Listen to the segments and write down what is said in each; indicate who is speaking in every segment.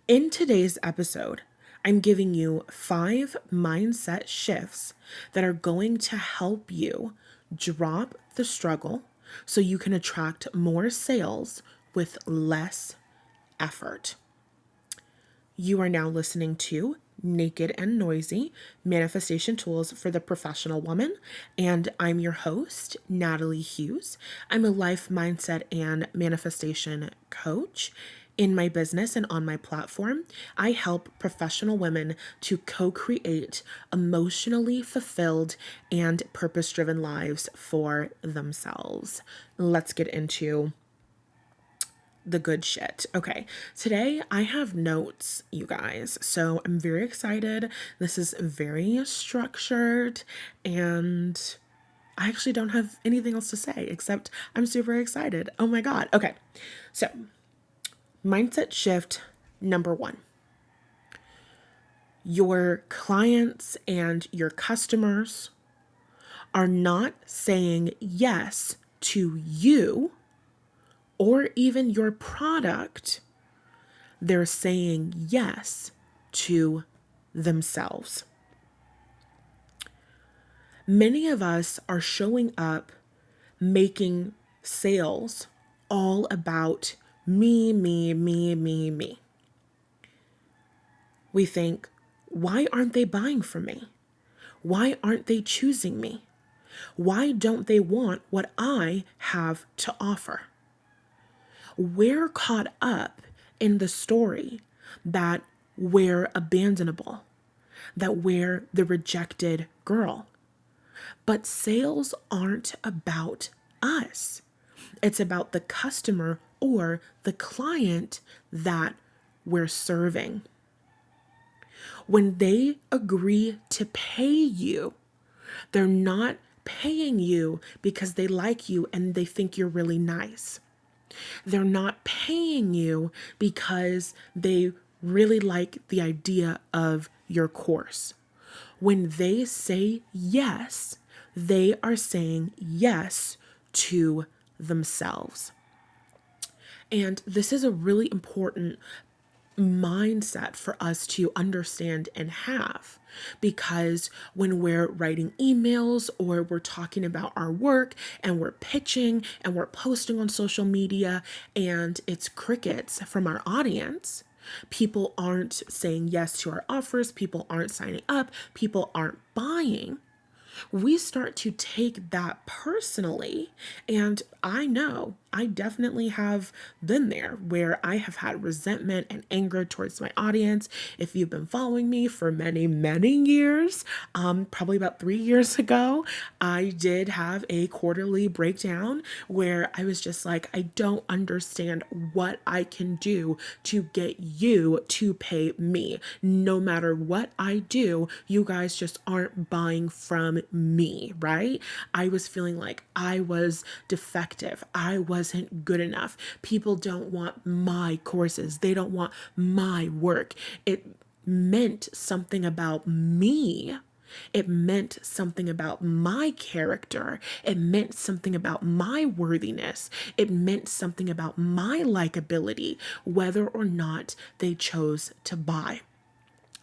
Speaker 1: In today's episode, I'm giving you 5 mindset shifts that are going to help you drop the struggle so you can attract more sales with less effort. You are now listening to Naked and Noisy Manifestation Tools for the Professional Woman, and I'm your host, Natalie Hughes. I'm a life mindset and manifestation coach. In my business and on my platform, I help professional women to co create emotionally fulfilled and purpose driven lives for themselves. Let's get into the good shit. Okay, today I have notes, you guys. So I'm very excited. This is very structured, and I actually don't have anything else to say except I'm super excited. Oh my God. Okay, so mindset shift number one: your clients and your customers are not saying yes to you or even your product, they're saying yes to themselves. Many of us are showing up making sales all about me, me, me, me, me. We think, why aren't they buying from me? Why aren't they choosing me? Why don't they want what I have to offer? We're caught up in the story that we're abandonable, that we're the rejected girl. But sales aren't about us. It's about the customer or the client that we're serving. When they agree to pay you, they're not paying you because they like you and they think you're really nice. They're not paying you because they really like the idea of your course. When they say yes, they are saying yes to themselves. And this is a really important mindset for us to understand and have, because when we're writing emails or we're talking about our work and we're pitching and we're posting on social media and it's crickets from our audience, people aren't saying yes to our offers, people aren't signing up, people aren't buying, we start to take that personally. And I know I definitely have been there where I have had resentment and anger towards my audience. If you've been following me for many, many years, probably about 3 years ago, I did have a quarterly breakdown where I was just like, I don't understand what I can do to get you to pay me. No matter what I do, you guys just aren't buying from me, right? I was feeling like I was defective. I wasn't good enough. People don't want my courses. They don't want my work. It meant something about me. It meant something about my character. It meant something about my worthiness. It meant something about my likability, whether or not they chose to buy.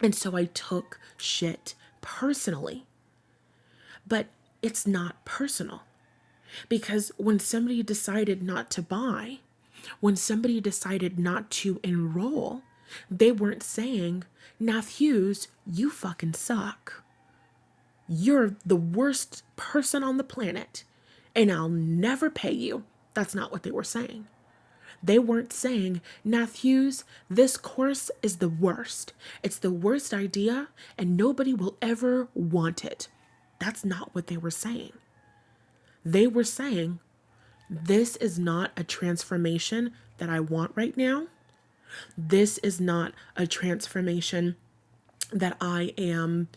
Speaker 1: And so I took shit personally. But it's not personal, because when somebody decided not to buy, when somebody decided not to enroll, they weren't saying, Nath Hughes, you fucking suck. You're the worst person on the planet, and I'll never pay you. That's not what they were saying. They weren't saying, Nath Hughes, this course is the worst. It's the worst idea, and nobody will ever want it. That's not what they were saying. They were saying, this is not a transformation that I want right now. This is not a transformation that I am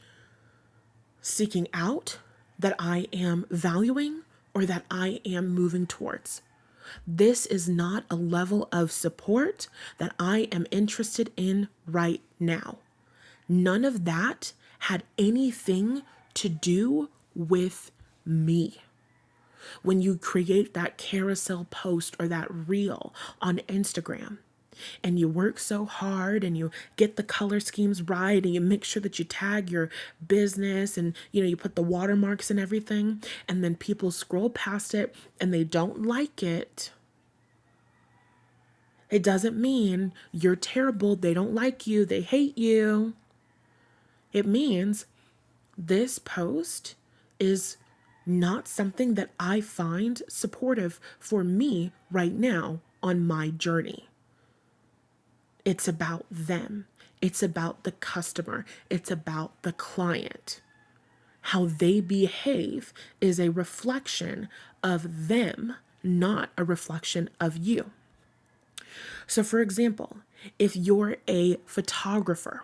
Speaker 1: seeking out, that I am valuing, or that I am moving towards. This is not a level of support that I am interested in right now. None of that had anything to do with me. When you create that carousel post or that reel on Instagram, and you work so hard and you get the color schemes right and you make sure that you tag your business and you put the watermarks and everything, and then people scroll past it and they don't like it, it doesn't mean you're terrible, they don't like you, they hate you. It means this post is not something that I find supportive for me right now on my journey. It's about them. It's about the customer. It's about the client. How they behave is a reflection of them, not a reflection of you. So, for example, if you're a photographer,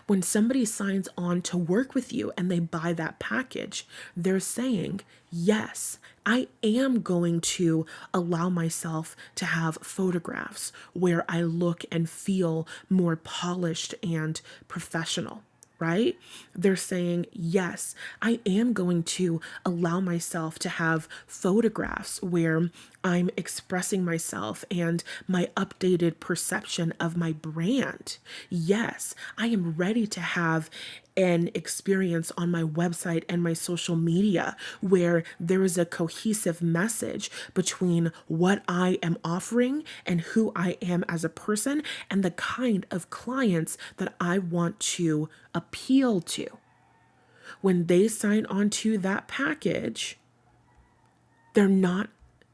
Speaker 1: when somebody signs on to work with you and they buy that package, they're saying, yes, I am going to allow myself to have photographs where I look and feel more polished and professional. Right? They're saying, yes, I am going to allow myself to have photographs where I'm expressing myself and my updated perception of my brand. Yes, I am ready to have an experience on my website and my social media where there is a cohesive message between what I am offering and who I am as a person and the kind of clients that I want to appeal to. When they sign on to that package, they're not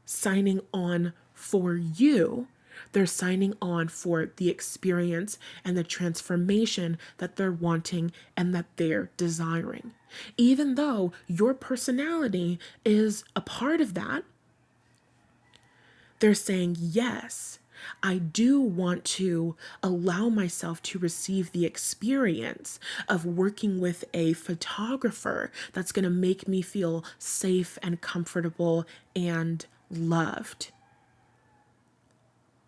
Speaker 1: signing on for you. They're signing on for the experience and the transformation that they're wanting and that they're desiring. Even though your personality is a part of that, they're saying, yes, I do want to allow myself to receive the experience of working with a photographer that's going to make me feel safe and comfortable and loved.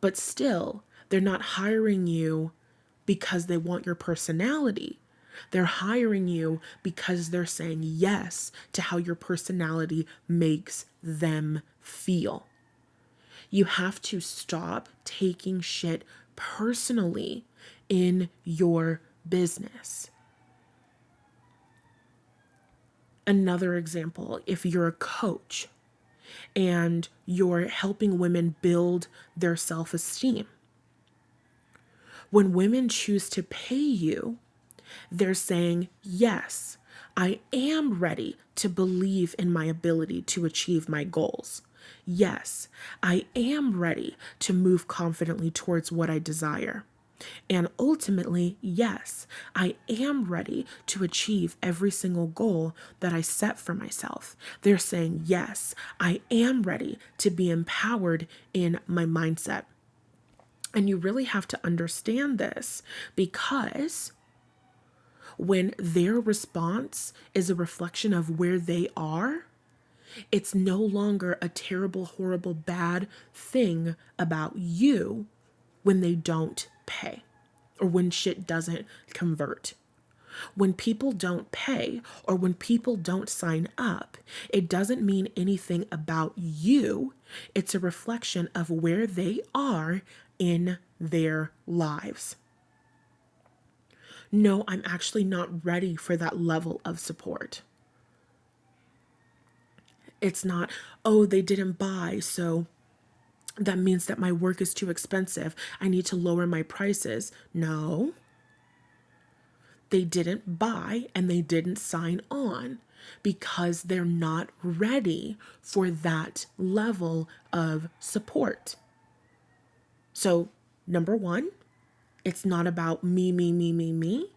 Speaker 1: But still, they're not hiring you because they want your personality. They're hiring you because they're saying yes to how your personality makes them feel. You have to stop taking shit personally in your business. Another example, if you're a coach and you're helping women build their self-esteem, when women choose to pay you, they're saying, yes, I am ready to believe in my ability to achieve my goals. Yes, I am ready to move confidently towards what I desire. And ultimately, yes, I am ready to achieve every single goal that I set for myself. They're saying, yes, I am ready to be empowered in my mindset. And you really have to understand this, because when their response is a reflection of where they are, it's no longer a terrible, horrible, bad thing about you when they don't pay or when shit doesn't convert. When people don't pay or when people don't sign up, it doesn't mean anything about you. It's a reflection of where they are in their lives. No, I'm actually not ready for that level of support. It's not, oh, they didn't buy, so that means that my work is too expensive. I need to lower my prices. No, they didn't buy and they didn't sign on because they're not ready for that level of support. So, number one, it's not about me, me, me, me, me.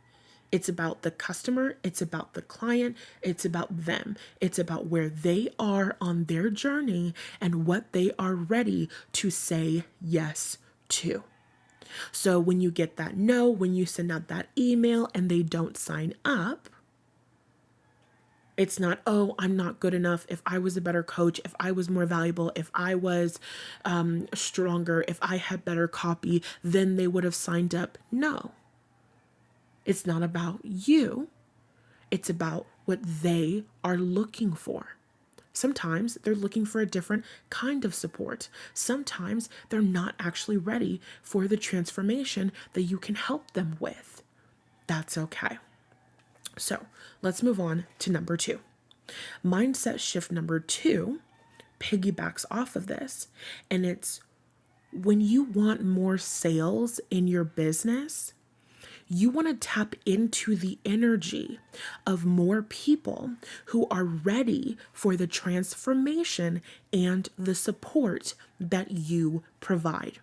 Speaker 1: It's about the customer. It's about the client. It's about them. It's about where they are on their journey and what they are ready to say yes to. So when you get that no, when you send out that email and they don't sign up, it's not, oh, I'm not good enough. If I was a better coach, if I was more valuable, if I was stronger, if I had better copy, then they would have signed up. No. It's not about you. It's about what they are looking for. Sometimes they're looking for a different kind of support. Sometimes they're not actually ready for the transformation that you can help them with. That's okay. So let's move on to number 2. Mindset shift number 2 piggybacks off of this. And it's when you want more sales in your business, you want to tap into the energy of more people who are ready for the transformation and the support that you provide.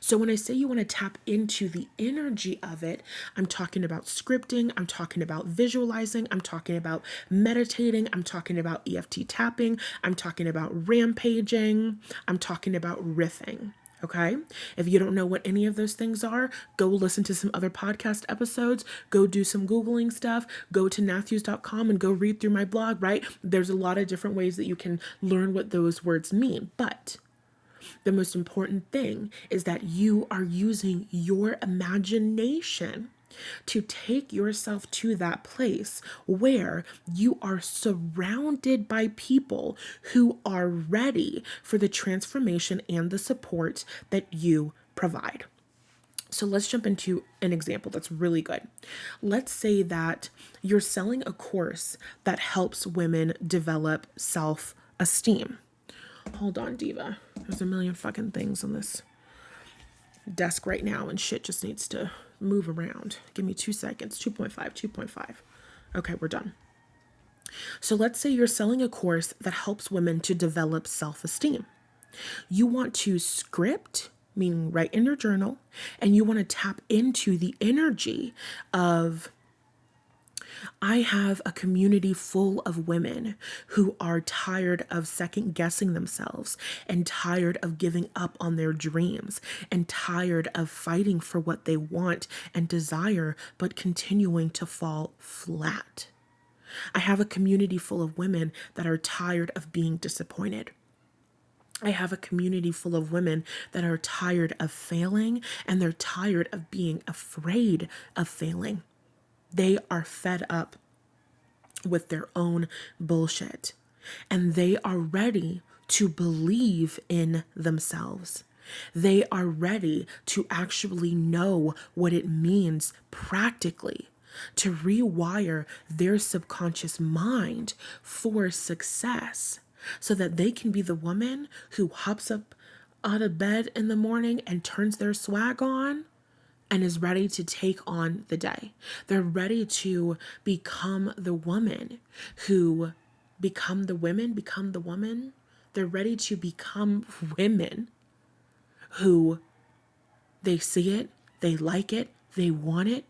Speaker 1: So when I say you want to tap into the energy of it, I'm talking about scripting, I'm talking about visualizing, I'm talking about meditating, I'm talking about EFT tapping, I'm talking about rampaging, I'm talking about riffing. Okay. If you don't know what any of those things are, go listen to some other podcast episodes, go do some Googling stuff, go to Matthews.com and go read through my blog, right? There's a lot of different ways that you can learn what those words mean. But the most important thing is that you are using your imagination to take yourself to that place where you are surrounded by people who are ready for the transformation and the support that you provide. So let's jump into an example that's really good. Let's say that you're selling a course that helps women develop self-esteem. Hold on, Diva. There's a million fucking things on this desk right now and shit just needs to move around. Give me 2 seconds. 2.5. Okay, we're done. So let's say you're selling a course that helps women to develop self-esteem. You want to script, meaning write in your journal, and you want to tap into the energy of I have a community full of women who are tired of second guessing themselves and tired of giving up on their dreams and tired of fighting for what they want and desire, but continuing to fall flat. I have a community full of women that are tired of being disappointed. I have a community full of women that are tired of failing and they're tired of being afraid of failing. They are fed up with their own bullshit and they are ready to believe in themselves. They are ready to actually know what it means practically to rewire their subconscious mind for success so that they can be the woman who hops up out of bed in the morning and turns their swag on and is ready to take on the day. They're ready to become the woman who become the woman. They're ready to become women who they see it, they like it, they want it,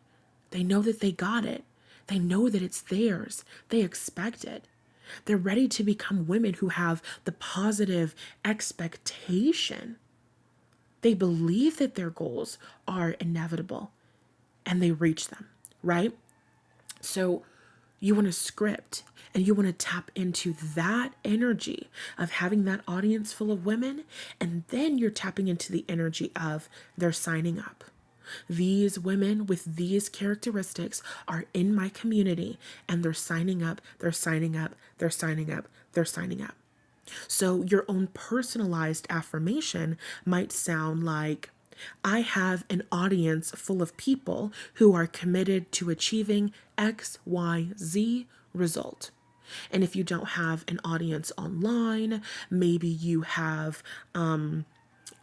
Speaker 1: they know that they got it, they know that it's theirs, they expect it. They're ready to become women who have the positive expectation. They believe that their goals are inevitable and they reach them, right? So you want to script and you want to tap into that energy of having that audience full of women. And then you're tapping into the energy of they're signing up. These women with these characteristics are in my community and they're signing up, they're signing up, they're signing up, they're signing up. So your own personalized affirmation might sound like, I have an audience full of people who are committed to achieving XYZ result. And if you don't have an audience online, maybe you have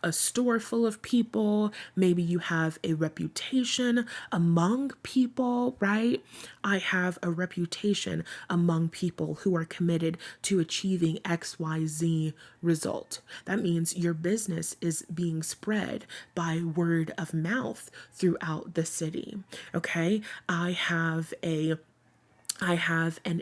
Speaker 1: a store full of people, maybe you have a reputation among people, right? I have a reputation among people who are committed to achieving XYZ result. That means your business is being spread by word of mouth throughout the city. Okay, I have an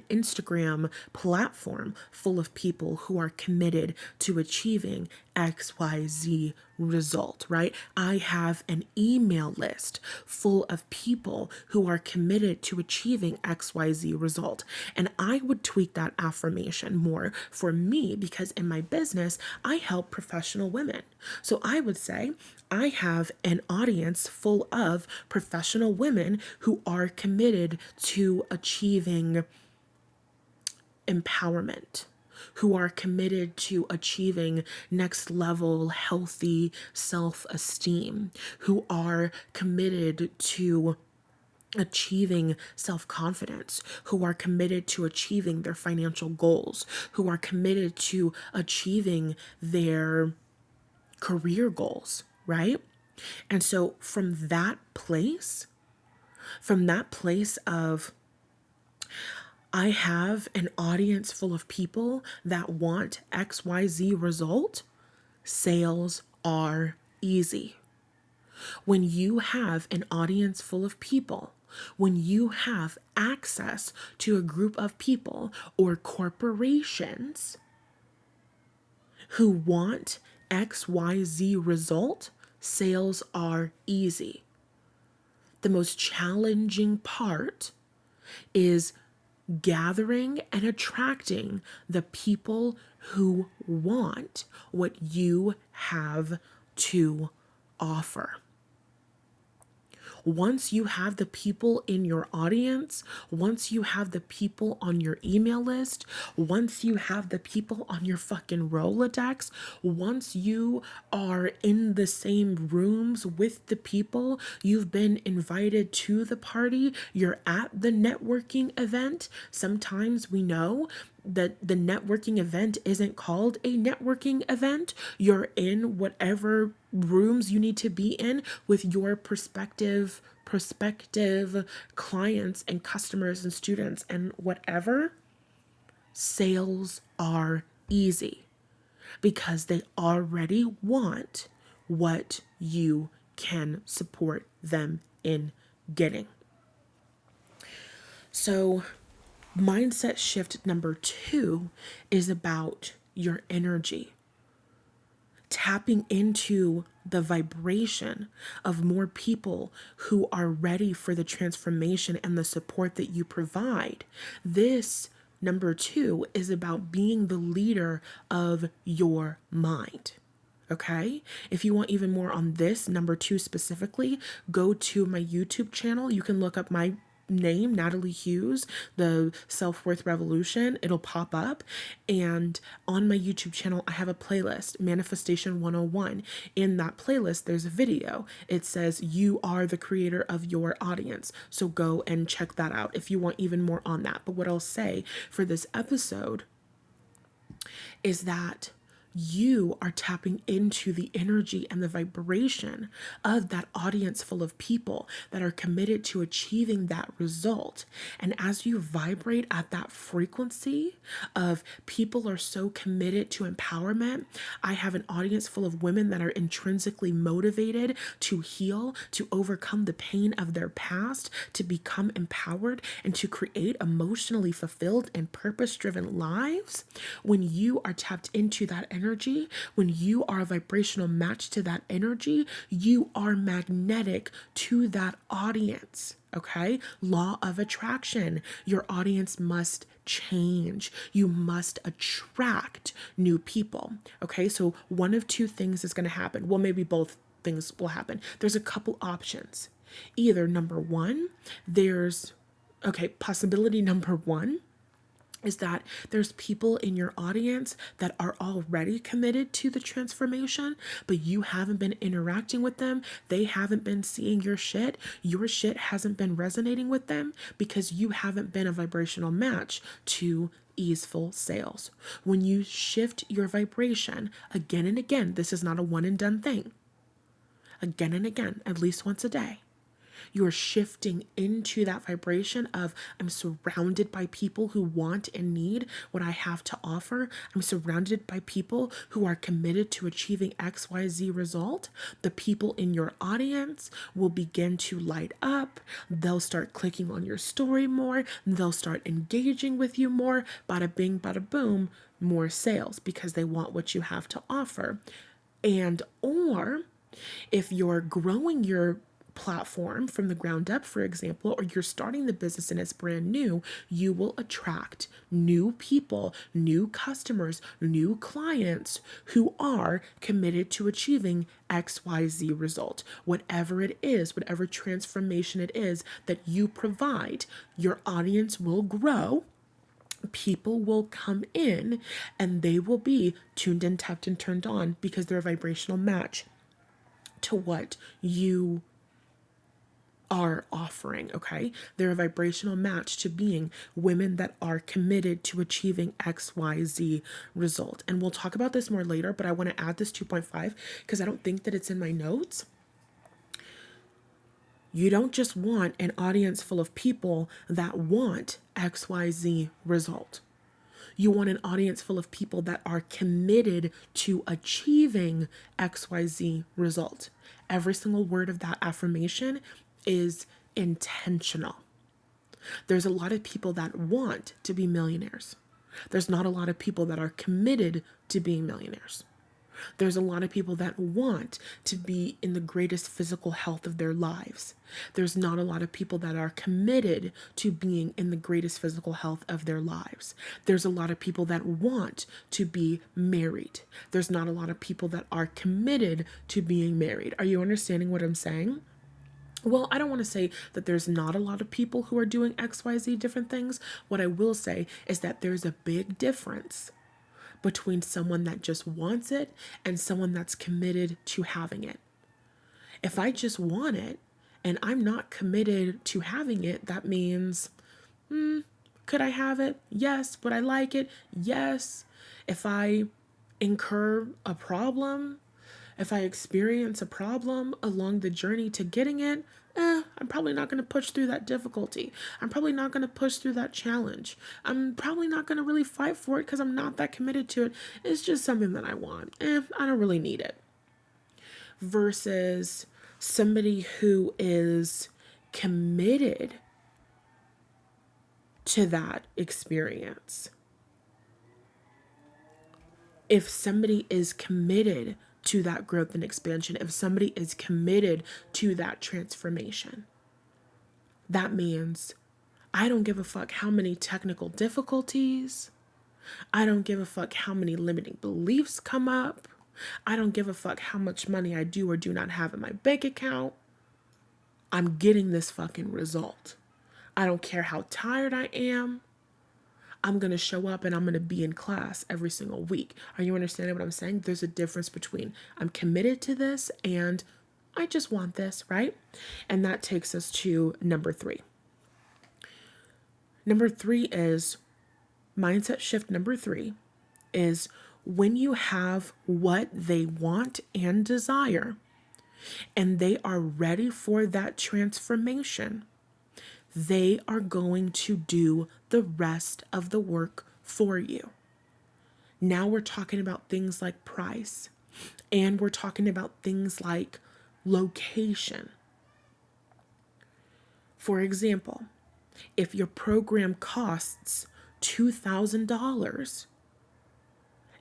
Speaker 1: Instagram platform full of people who are committed to achieving XYZ result, right? I have an email list full of people who are committed to achieving XYZ result. And I would tweak that affirmation more for me because in my business, I help professional women. So I would say, I have an audience full of professional women who are committed to achieving empowerment, who are committed to achieving next level healthy self-esteem, who are committed to achieving self-confidence, who are committed to achieving their financial goals, who are committed to achieving their career goals, right? And so from that place of, I have an audience full of people that want XYZ result, sales are easy. When you have an audience full of people, when you have access to a group of people or corporations who want XYZ result, sales are easy. The most challenging part is gathering and attracting the people who want what you have to offer. Once you have the people in your audience, once you have the people on your email list, once you have the people on your fucking Rolodex, once you are in the same rooms with the people, you've been invited to the party, you're at the networking event. Sometimes we know that the networking event isn't called a networking event. You're in whatever rooms you need to be in with your prospective clients and customers and students and whatever. Sales are easy because they already want what you can support them in getting. So mindset shift number 2 is about your energy. Tapping into the vibration of more people who are ready for the transformation and the support that you provide. This, number 2, is about being the leader of your mind. Okay? If you want even more on this, number 2 specifically, go to my YouTube channel. You can look up my name, Natalie Hughes, the Self-Worth Revolution. It'll pop up. And on my YouTube channel, I have a playlist, Manifestation 101. In that playlist, there's a video. It says, you are the creator of your audience. So go and check that out if you want even more on that. But what I'll say for this episode is that you are tapping into the energy and the vibration of that audience full of people that are committed to achieving that result. And as you vibrate at that frequency of people are so committed to empowerment, I have an audience full of women that are intrinsically motivated to heal, to overcome the pain of their past, to become empowered, and to create emotionally fulfilled and purpose-driven lives. When you are tapped into that energy, when you are a vibrational match to that energy, you are magnetic to that audience. Okay? Law of attraction. Your audience must change. You must attract new people. Okay? So one of two things is going to happen. Well, maybe both things will happen. There's a couple options. Either number one, possibility number one is that there's people in your audience that are already committed to the transformation, but you haven't been interacting with them. They haven't been seeing your shit. Your shit hasn't been resonating with them because you haven't been a vibrational match to easeful sales. When you shift your vibration again and again, this is not a one and done thing. Again and again, at least once a day. You're shifting into that vibration of, I'm surrounded by people who want and need what I have to offer. I'm surrounded by people who are committed to achieving XYZ result. The people in your audience will begin to light up. They'll start clicking on your story more. They'll start engaging with you more. Bada bing, bada boom, more sales because they want what you have to offer. Or if you're growing your platform from the ground up, for example, or you're starting the business and it's brand new, you will attract new people, new customers, new clients who are committed to achieving XYZ result. Whatever it is, whatever transformation it is that you provide, your audience will grow People will come in and they will be tuned in, tapped, and turned on because they're a vibrational match to what you are offering, okay? They're a vibrational match to being women that are committed to achieving XYZ result. And we'll talk about this more later, but I want to add this 2.5 because I don't think that it's in my notes. You don't just want an audience full of people that want XYZ result. You want an audience full of people that are committed to achieving XYZ result. Every single word of that affirmation is intentional. There's a lot of people that want to be millionaires. There's not a lot of people that are committed to being millionaires. There's a lot of people that want to be in the greatest physical health of their lives. There's not a lot of people that are committed to being in the greatest physical health of their lives. There's a lot of people that want to be married. There's not a lot of people that are committed to being married. Are you understanding what I'm saying? Well, I don't want to say that there's not a lot of people who are doing XYZ different things. What I will say is that there's a big difference between someone that just wants it and someone that's committed to having it. If I just want it and I'm not committed to having it, that means, could I have it? Yes. Would I like it? Yes. If I incur a problem, if I experience a problem along the journey to getting it, I'm probably not going to push through that difficulty. I'm probably not going to push through that challenge. I'm probably not going to really fight for it because I'm not that committed to it. It's just something that I want. I don't really need it. Versus somebody who is committed to that experience. If somebody is committed to that growth and expansion, if somebody is committed to that transformation, that means I don't give a fuck how many technical difficulties. I don't give a fuck how many limiting beliefs come up. I don't give a fuck how much money I do or do not have in my bank account. I'm getting this fucking result. I don't care how tired I am. I'm going to show up and I'm going to be in class every single week. Are you understanding what I'm saying? There's a difference between I'm committed to this and I just want this, right? And that takes us to number 3. Number 3 is mindset shift. Number 3 is when you have what they want and desire and they are ready for that transformation, they are going to do the rest of the work for you. Now we're talking about things like price, and we're talking about things like location. For example, if your program costs $2,000,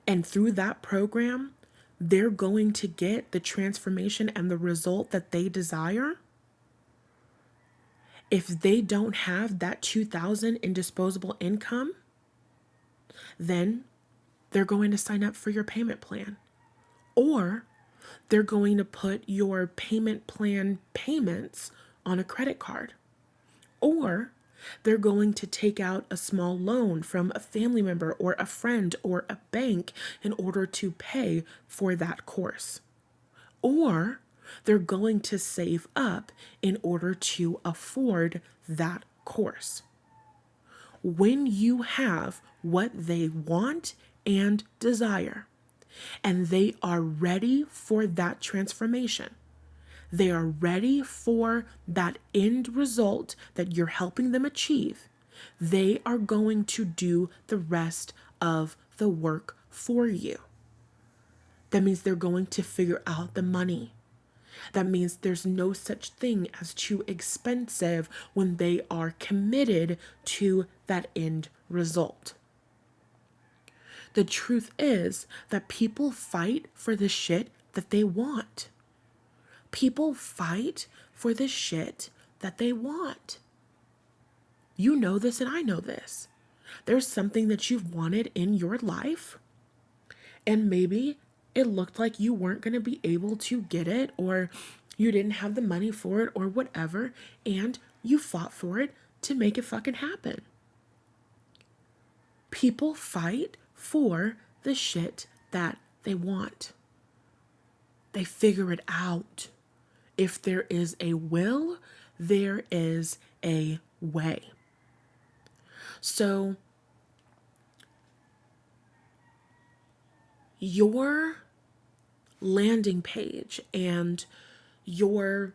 Speaker 1: and through that program, they're going to get the transformation and the result that they desire, if they don't have that $2,000 in disposable income, then they're going to sign up for your payment plan. Or they're going to put your payment plan payments on a credit card. Or they're going to take out a small loan from a family member or a friend or a bank in order to pay for that course. Or they're going to save up in order to afford that course. When you have what they want and desire, and they are ready for that transformation, they are ready for that end result that you're helping them achieve, they are going to do the rest of the work for you. That means they're going to figure out the money. That means there's no such thing as too expensive when they are committed to that end result. The truth is that people fight for the shit that they want. People fight for the shit that they want. You know this and I know this. There's something that you've wanted in your life, and maybe it looked like you weren't going to be able to get it, or you didn't have the money for it, or whatever, and you fought for it to make it fucking happen. People fight for the shit that they want. They figure it out. If there is a will, there is a way. So your landing page and your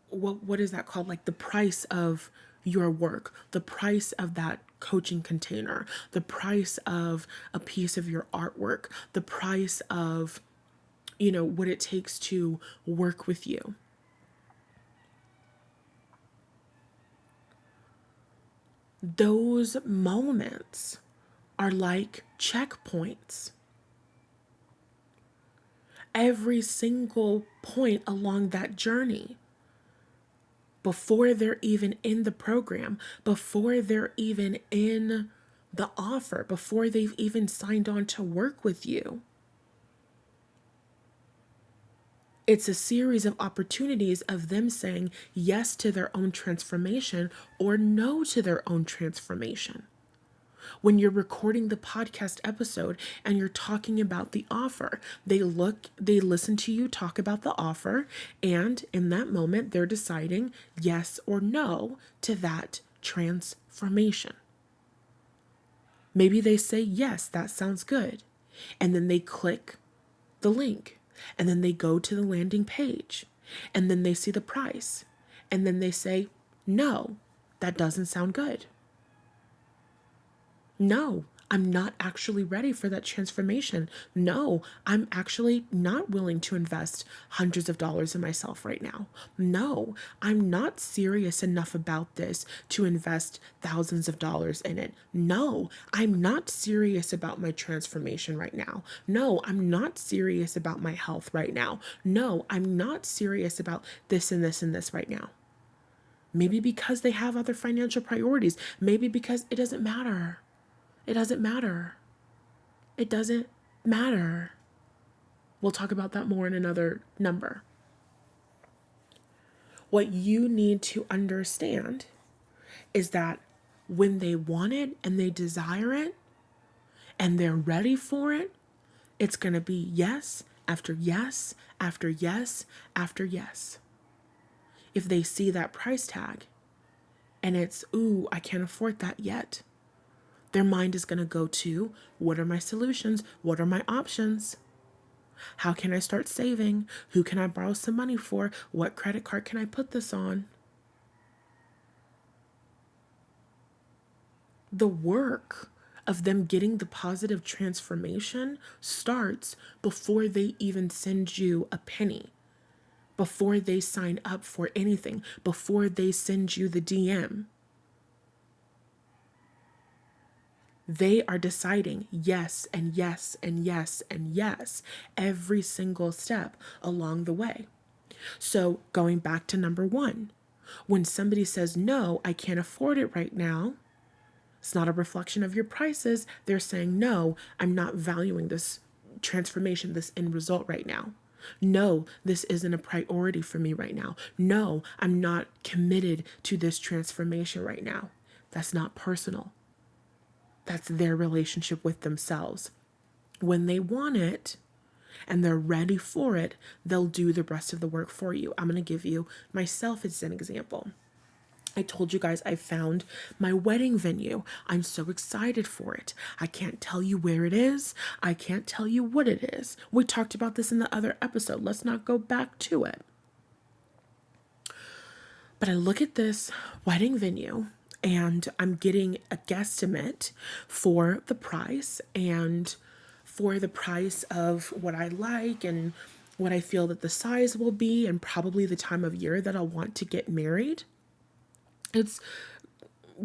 Speaker 1: what is that called, like the price of your work, the price of that coaching container, the price of a piece of your artwork, the price of what it takes to work with you. Those moments are like checkpoints. Every single point along that journey, before they're even in the program, before they're even in the offer, before they've even signed on to work with you, it's a series of opportunities of them saying yes to their own transformation or no to their own transformation. When you're recording the podcast episode and you're talking about the offer, they listen to you talk about the offer, and in that moment, they're deciding yes or no to that transformation. Maybe they say, yes, that sounds good. And then they click the link, and then they go to the landing page, and then they see the price, and then they say, no, that doesn't sound good. No, I'm not actually ready for that transformation. No, I'm actually not willing to invest hundreds of dollars in myself right now. No, I'm not serious enough about this to invest thousands of dollars in it. No, I'm not serious about my transformation right now. No, I'm not serious about my health right now. No, I'm not serious about this and this and this right now. Maybe because they have other financial priorities. Maybe because it doesn't matter. It doesn't matter. It doesn't matter. We'll talk about that more in another number. What you need to understand is that when they want it and they desire it and they're ready for it, it's going to be yes after yes after yes after yes. If they see that price tag and it's, ooh, I can't afford that yet, their mind is going to go to, what are my solutions? What are my options? How can I start saving? Who can I borrow some money for? What credit card can I put this on? The work of them getting the positive transformation starts before they even send you a penny, before they sign up for anything, before they send you the DM. They are deciding yes and yes and yes and yes every single step along the way. So going back to number one, when somebody says, no, I can't afford it right now, it's not a reflection of your prices. They're saying, no, I'm not valuing this transformation, this end result right now. No, this isn't a priority for me right now. No, I'm not committed to this transformation right now. That's not personal. That's their relationship with themselves. When they want it and they're ready for it, they'll do the rest of the work for you. I'm going to give you myself as an example. I told you guys I found my wedding venue. I'm so excited for it. I can't tell you where it is. I can't tell you what it is. We talked about this in the other episode. Let's not go back to it. But I look at this wedding venue and I'm getting a guesstimate for the price and for the price of what I like and what I feel that the size will be and probably the time of year that I'll want to get married. It's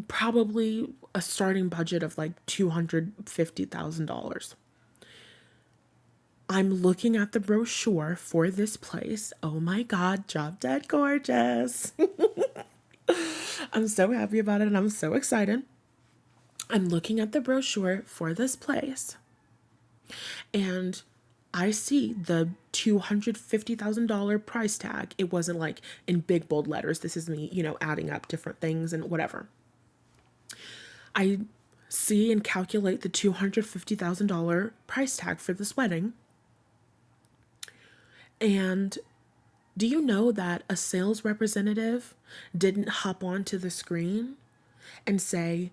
Speaker 1: probably a starting budget of like $250,000. I'm looking at the brochure for this place. Oh my God, drop dead gorgeous. I'm so happy about it and I'm so excited. I'm looking at the brochure for this place and I see the $250,000 price tag. It wasn't like in big bold letters. This is me, adding up different things and whatever. I see and calculate the $250,000 price tag for this wedding. And do you know that a sales representative didn't hop onto the screen and say,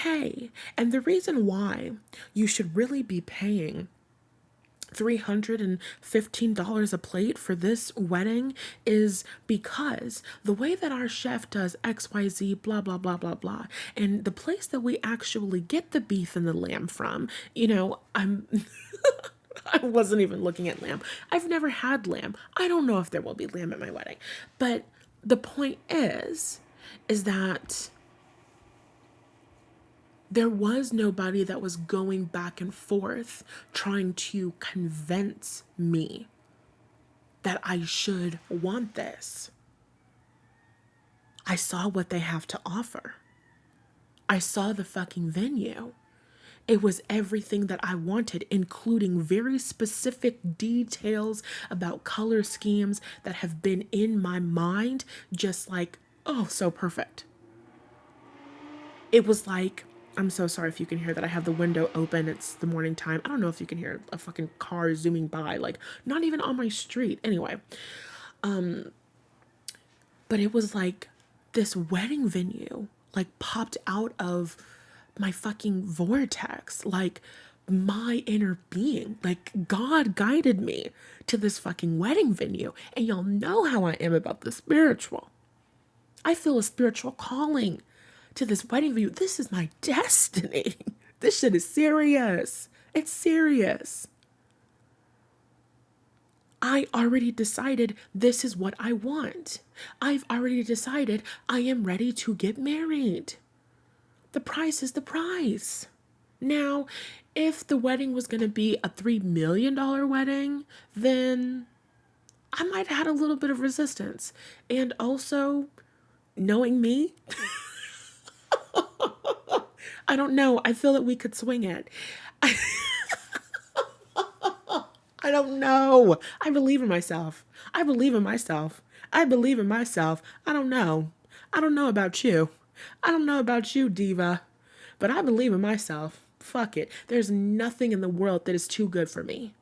Speaker 1: hey, and the reason why you should really be paying $315 a plate for this wedding is because the way that our chef does XYZ, blah, blah, blah, blah, blah. And the place that we actually get the beef and the lamb from, I wasn't even looking at lamb. I've never had lamb. I don't know if there will be lamb at my wedding. But the point is that there was nobody that was going back and forth trying to convince me that I should want this. I saw what they have to offer. I saw the fucking venue. It was everything that I wanted, including very specific details about color schemes that have been in my mind, just like, oh, so perfect. It was like, I'm so sorry if you can hear that. I have the window open. It's the morning time. I don't know if you can hear a fucking car zooming by, like not even on my street. Anyway, but it was like this wedding venue like popped out of my fucking vortex, like my inner being, like God guided me to this fucking wedding venue. And y'all know how I am about the spiritual. I feel a spiritual calling to this wedding venue. This is my destiny. This shit is serious. It's serious. I already decided this is what I want. I've already decided I am ready to get married. The price is the price. Now, if the wedding was going to be a $3 million wedding, then I might have had a little bit of resistance. And also, knowing me, I don't know. I feel that we could swing it. I don't know. I believe in myself. I believe in myself. I believe in myself. I don't know. I don't know about you. I don't know about you, diva. But I believe in myself. Fuck it. There's nothing in the world that is too good for me.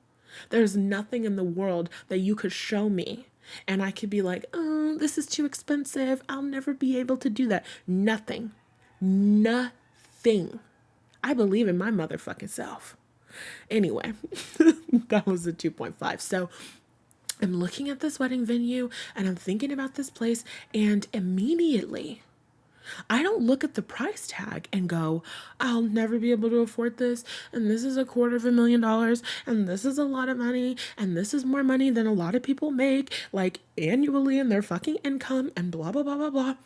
Speaker 1: There's nothing in the world that you could show me and I could be like, oh, this is too expensive. I'll never be able to do that. Nothing. Nothing. I believe in my motherfucking self. Anyway, that was a 2.5. So I'm looking at this wedding venue and I'm thinking about this place, and immediately I don't look at the price tag and go, I'll never be able to afford this, and this is $250,000, and this is a lot of money, and this is more money than a lot of people make, like, annually in their fucking income, and blah, blah, blah, blah, blah.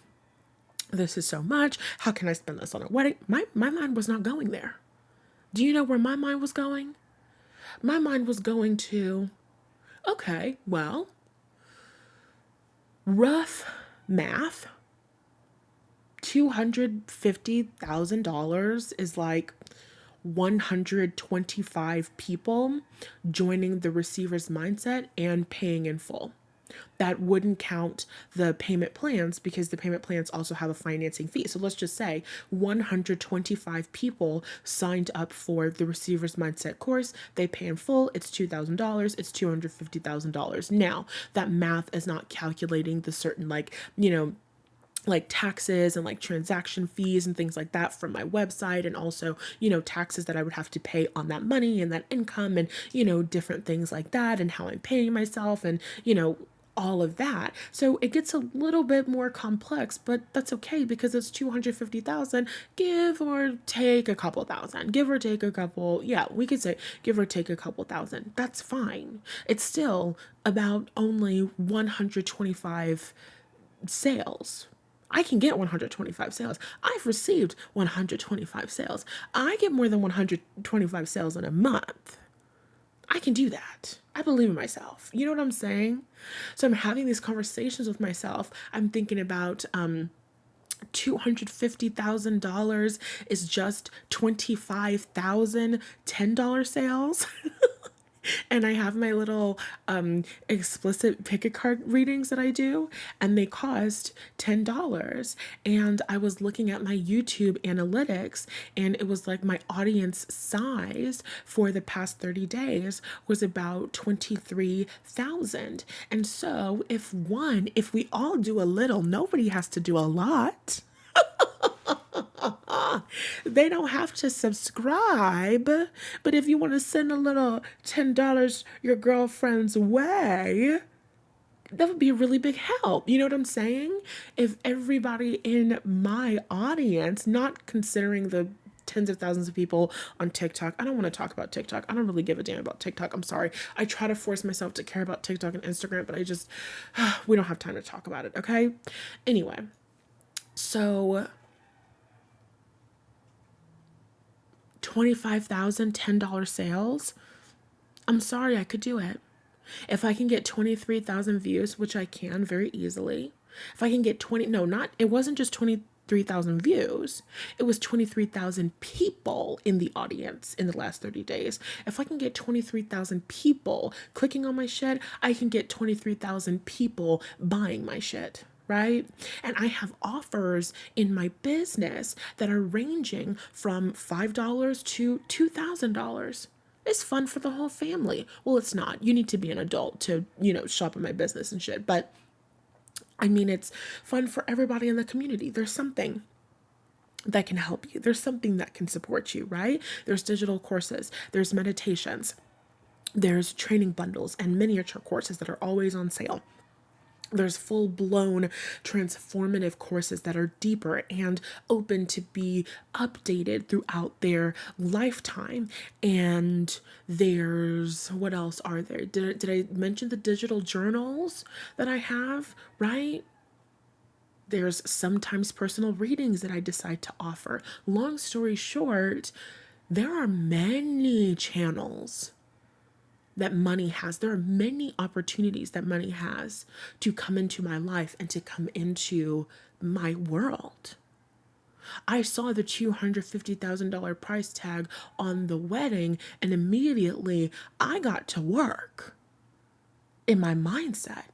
Speaker 1: This is so much. How can I spend this on a wedding? My mind was not going there. Do you know where my mind was going? My mind was going to, okay, well, rough math, $250,000 is like 125 people joining the receiver's mindset and paying in full. That wouldn't count the payment plans because the payment plans also have a financing fee. So let's just say 125 people signed up for the receiver's mindset course. They pay in full. It's $2,000. It's $250,000. Now, that math is not calculating the certain, like taxes and like transaction fees and things like that from my website, and also, taxes that I would have to pay on that money and that income, and, different things like that, and how I'm paying myself, and, all of that. So it gets a little bit more complex, but that's okay because it's 250,000, give or take a couple thousand, give or take a couple. Yeah, we could say give or take a couple thousand. That's fine. It's still about only 125 sales. I can get 125 sales. I've received 125 sales. I get more than 125 sales in a month. I can do that. I believe in myself. You know what I'm saying? So I'm having these conversations with myself. I'm thinking about $250,000 is just 25,000 $10 sales. And I have my little explicit pick a card readings that I do, and they cost $10. And I was looking at my YouTube analytics, and it was like my audience size for the past 30 days was about 23,000. And so if we all do a little, nobody has to do a lot. They don't have to subscribe, but if you want to send a little $10 your girlfriend's way, that would be a really big help. You know what I'm saying? If everybody in my audience, not considering the tens of thousands of people on TikTok. I don't want to talk about TikTok. I don't really give a damn about TikTok. I'm sorry. I try to force myself to care about TikTok and Instagram, but I just, we don't have time to talk about it, okay? Anyway, so $25,000, $10 sales. I'm sorry, I could do it. If I can get 23,000 views, which I can very easily, if I can get it wasn't just 23,000 views, it was 23,000 people in the audience in the last 30 days. If I can get 23,000 people clicking on my shit, I can get 23,000 people buying my shit. Right? And I have offers in my business that are ranging from $5 to $2,000. It's fun for the whole family. Well, it's not. You need to be an adult to, shop in my business and shit. But I mean, it's fun for everybody in the community. There's something that can help you. There's something that can support you, right? There's digital courses. There's meditations. There's training bundles and miniature courses that are always on sale. There's full-blown transformative courses that are deeper and open to be updated throughout their lifetime. And there's, what else are there? Did I mention the digital journals that I have, right? There's sometimes personal readings that I decide to offer. Long story short, there are many channels that money has. There are many opportunities that money has to come into my life and to come into my world. I saw the $250,000 price tag on the wedding, and immediately I got to work in my mindset.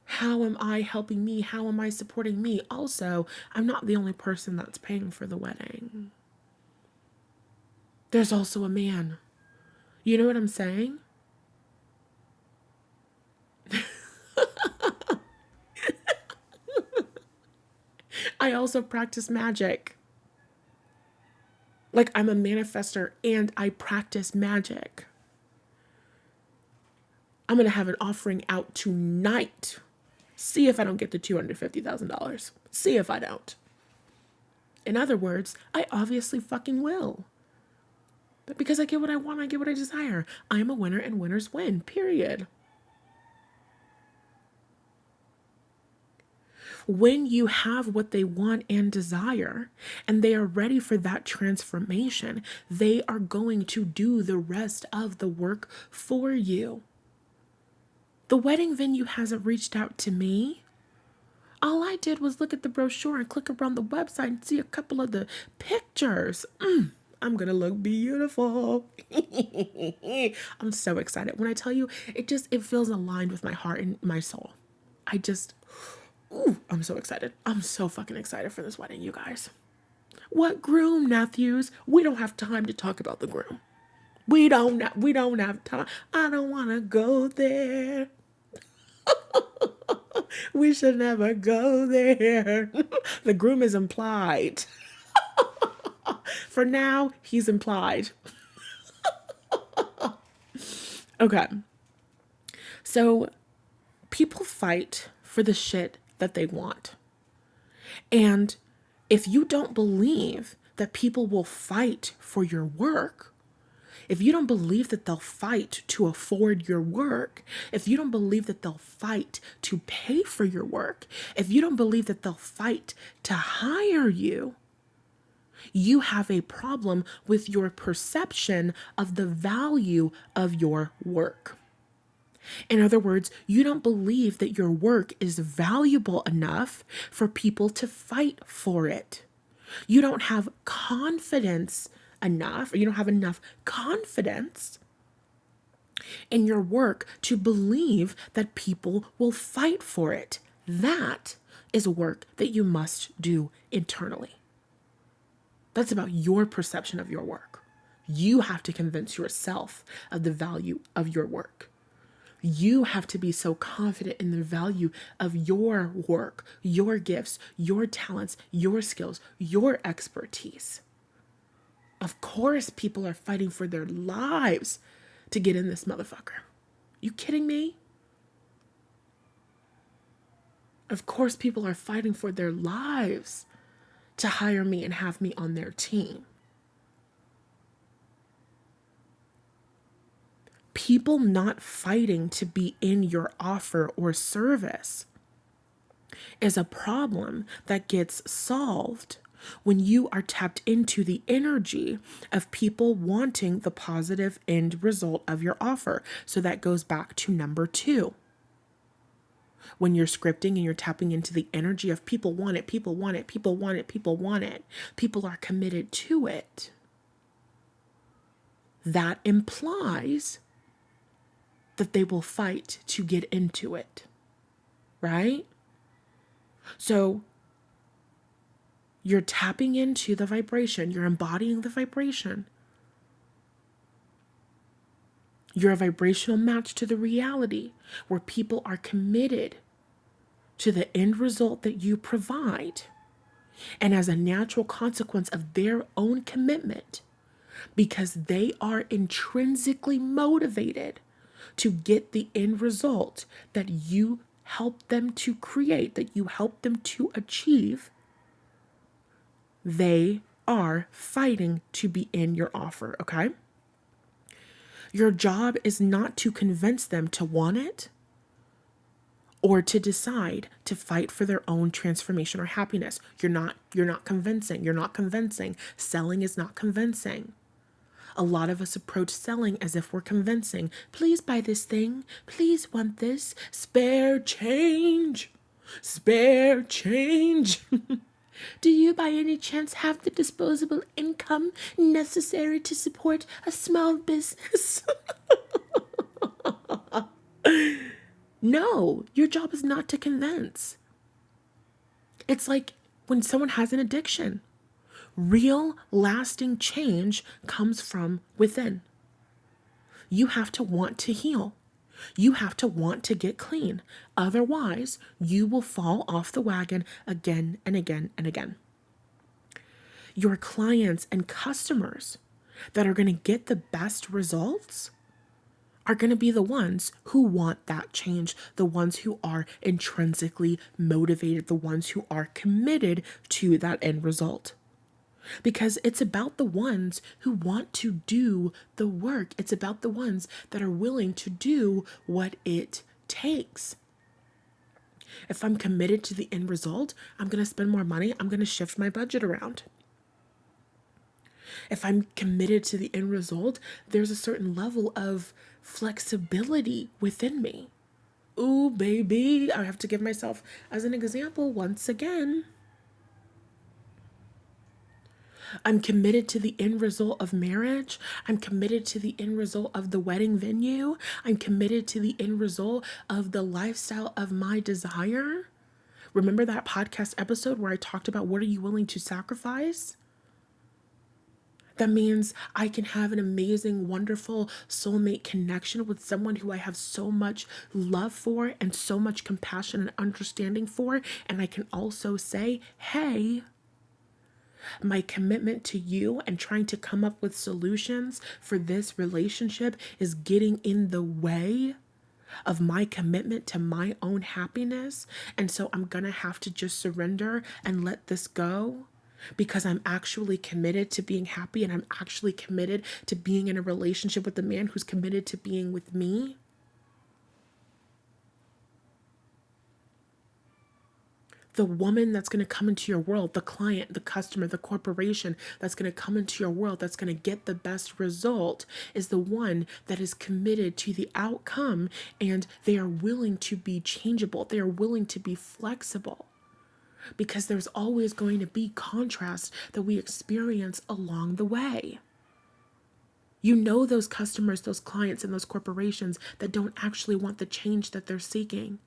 Speaker 1: How am I helping me? How am I supporting me? Also, I'm not the only person that's paying for the wedding. There's also a man. You know what I'm saying? I also practice magic. Like, I'm a manifester and I practice magic. I'm going to have an offering out tonight. See if I don't get the $250,000. See if I don't. In other words, I obviously fucking will. But because I get what I want, I get what I desire. I am a winner and winners win, period. When you have what they want and desire, and they are ready for that transformation, they are going to do the rest of the work for you. The wedding venue hasn't reached out to me. All I did was look at the brochure and click around the website and see a couple of the pictures. I'm going to look beautiful. I'm so excited. When I tell you, it feels aligned with my heart and my soul. I'm so excited. I'm so fucking excited for this wedding, you guys. What groom, nephews? We don't have time to talk about the groom. We don't have time. I don't want to go there. We should never go there. The groom is implied. For now, he's implied. Okay. So people fight for the shit that they want. And if you don't believe that people will fight for your work, if you don't believe that they'll fight to afford your work, if you don't believe that they'll fight to pay for your work, if you don't believe that they'll fight to hire you, you have a problem with your perception of the value of your work. In other words, you don't believe that your work is valuable enough for people to fight for it. You don't have confidence enough, or you don't have enough confidence in your work to believe that people will fight for it. That is work that you must do internally. That's about your perception of your work. You have to convince yourself of the value of your work. You have to be so confident in the value of your work, your gifts, your talents, your skills, your expertise. Of course, people are fighting for their lives to get in this motherfucker. You kidding me? Of course, people are fighting for their lives to hire me and have me on their team. People not fighting to be in your offer or service is a problem that gets solved when you are tapped into the energy of people wanting the positive end result of your offer. So that goes back to number 2. When you're scripting and you're tapping into the energy of people want it, people want it, people want it, people want it, people are committed to it. That implies that they will fight to get into it, right? So you're tapping into the vibration, you're embodying the vibration. You're a vibrational match to the reality where people are committed to the end result that you provide. And as a natural consequence of their own commitment, because they are intrinsically motivated to get the end result that you help them to create, that you help them to achieve, they are fighting to be in your offer, okay? Your job is not to convince them to want it or to decide to fight for their own transformation or happiness. You're not convincing. Selling is not convincing. A lot of us approach selling as if we're convincing. Please buy this thing. Please want this. Spare change. Spare change. Do you by any chance have the disposable income necessary to support a small business? No, your job is not to convince. It's like when someone has an addiction. Real lasting change comes from within. You have to want to heal. You have to want to get clean. Otherwise, you will fall off the wagon again and again and again. Your clients and customers that are going to get the best results are going to be the ones who want that change, the ones who are intrinsically motivated, the ones who are committed to that end result. Because it's about the ones who want to do the work. It's about the ones that are willing to do what it takes. If I'm committed to the end result, I'm going to spend more money. I'm going to shift my budget around. If I'm committed to the end result, there's a certain level of flexibility within me. Ooh, baby, I have to give myself as an example once again. I'm committed to the end result of marriage. I'm committed to the end result of the wedding venue. I'm committed to the end result of the lifestyle of my desire. Remember that podcast episode where I talked about what are you willing to sacrifice? That means I can have an amazing, wonderful soulmate connection with someone who I have so much love for and so much compassion and understanding for. And I can also say, hey, my commitment to you and trying to come up with solutions for this relationship is getting in the way of my commitment to my own happiness. And so I'm going to have to just surrender and let this go because I'm actually committed to being happy and I'm actually committed to being in a relationship with the man who's committed to being with me. The woman that's going to come into your world, the client, the customer, the corporation that's going to come into your world, that's going to get the best result is the one that is committed to the outcome and they are willing to be changeable. They are willing to be flexible because there's always going to be contrast that we experience along the way. You know those customers, those clients, and those corporations that don't actually want the change that they're seeking.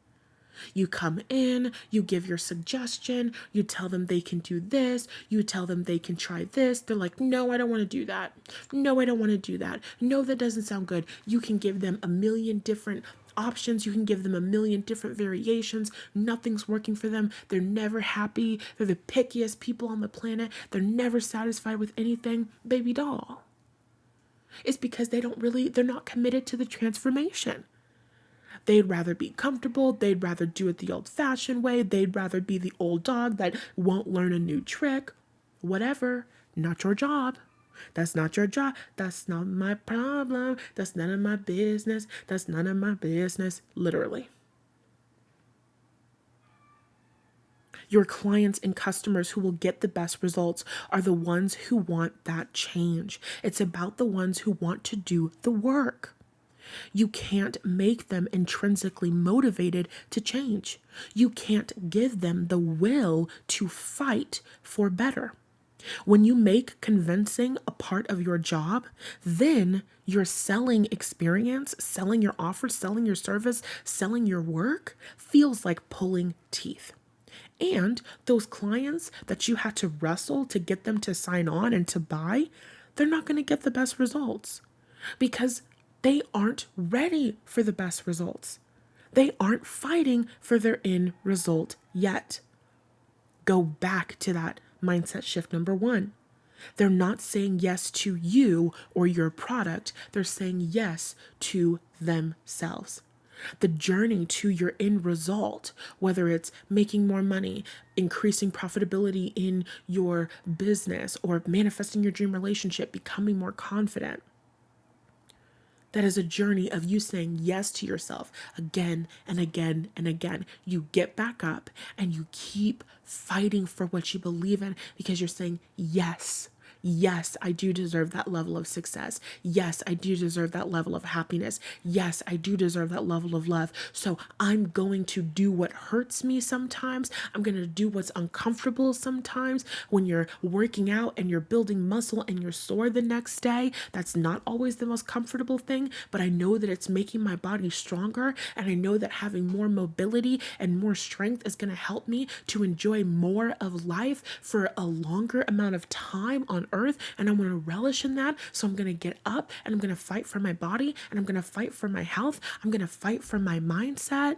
Speaker 1: You come in, you give your suggestion, you tell them they can do this, you tell them they can try this. They're like, no, I don't want to do that. No, I don't want to do that. No, that doesn't sound good. You can give them a million different options. You can give them a million different variations. Nothing's working for them. They're never happy. They're the pickiest people on the planet. They're never satisfied with anything. Baby doll. It's because they're not committed to the transformation. They'd rather be comfortable. They'd rather do it the old fashioned way. They'd rather be the old dog that won't learn a new trick. Whatever. Not your job. That's not your job. That's not my problem. That's none of my business. That's none of my business. Literally. Your clients and customers who will get the best results are the ones who want that change. It's about the ones who want to do the work. You can't make them intrinsically motivated to change. You can't give them the will to fight for better. When you make convincing a part of your job, then your selling experience, selling your offer, selling your service, selling your work feels like pulling teeth. And those clients that you had to wrestle to get them to sign on and to buy, they're not going to get the best results because they aren't ready for the best results. They aren't fighting for their end result yet. Go back to that mindset shift number 1. They're not saying yes to you or your product. They're saying yes to themselves. The journey to your end result, whether it's making more money, increasing profitability in your business, or manifesting your dream relationship, becoming more confident. That is a journey of you saying yes to yourself again and again and again. You get back up and you keep fighting for what you believe in because you're saying, yes, yes, I do deserve that level of success. Yes, I do deserve that level of happiness. Yes, I do deserve that level of love. So I'm going to do what hurts me sometimes. I'm going to do what's uncomfortable sometimes. When you're working out and you're building muscle and you're sore the next day, that's not always the most comfortable thing, but I know that it's making my body stronger. And I know that having more mobility and more strength is going to help me to enjoy more of life for a longer amount of time on earth, and I want to relish in that. So I'm going to get up and I'm going to fight for my body, and I'm going to fight for my health. I'm going to fight for my mindset,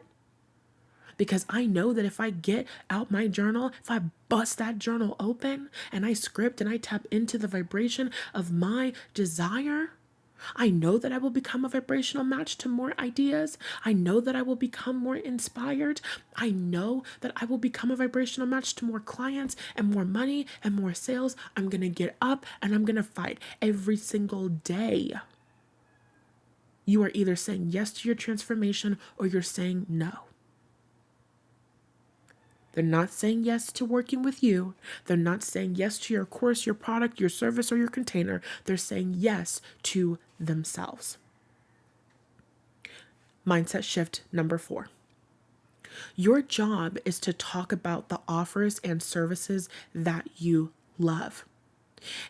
Speaker 1: because I know that if I get out my journal, if I bust that journal open and I script and I tap into the vibration of my desire, I know that I will become a vibrational match to more ideas. I know that I will become more inspired. I know that I will become a vibrational match to more clients and more money and more sales. I'm going to get up and I'm going to fight every single day. You are either saying yes to your transformation or you're saying no. They're not saying yes to working with you. They're not saying yes to your course, your product, your service, or your container. They're saying yes to themselves. Mindset shift number 4. Your job is to talk about the offers and services that you love.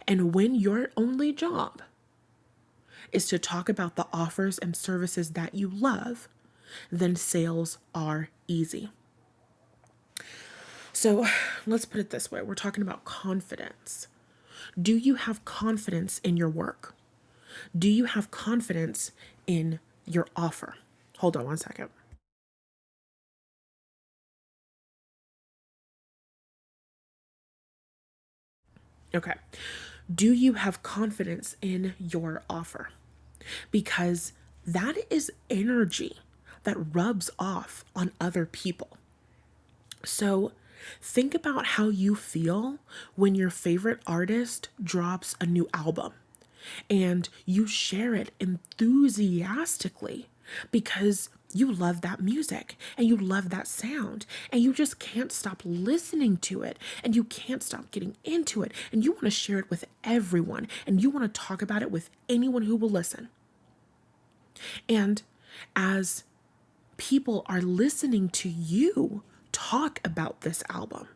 Speaker 1: And when your only job is to talk about the offers and services that you love, then sales are easy. So let's put it this way. We're talking about confidence. Do you have confidence in your work? Do you have confidence in your offer? Hold on one second. Okay. Do you have confidence in your offer? Because that is energy that rubs off on other people. So think about how you feel when your favorite artist drops a new album and you share it enthusiastically because you love that music and you love that sound and you just can't stop listening to it and you can't stop getting into it and you want to share it with everyone and you want to talk about it with anyone who will listen. And as people are listening to you talk about this album,